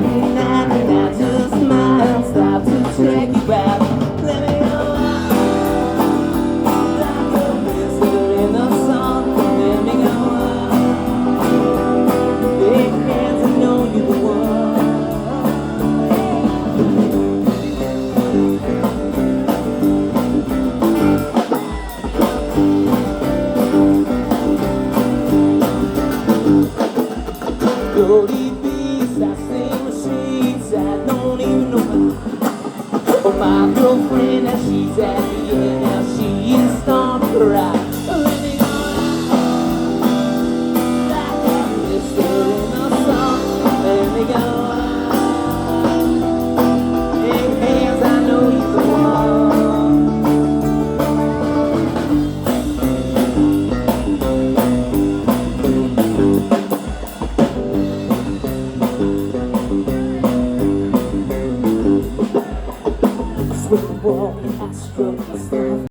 Not to smile, stop to check you out. Let me go like a blister in the sun. Let me go big hands, I know you're the one. Dirty beats, I sing the sheets, I don't even know oh, my girlfriend, now she's at the end, now she is starting to cry. Let me go like a blister in the sun. Let me go big hands, I know you're the With the wall, I struck my stone.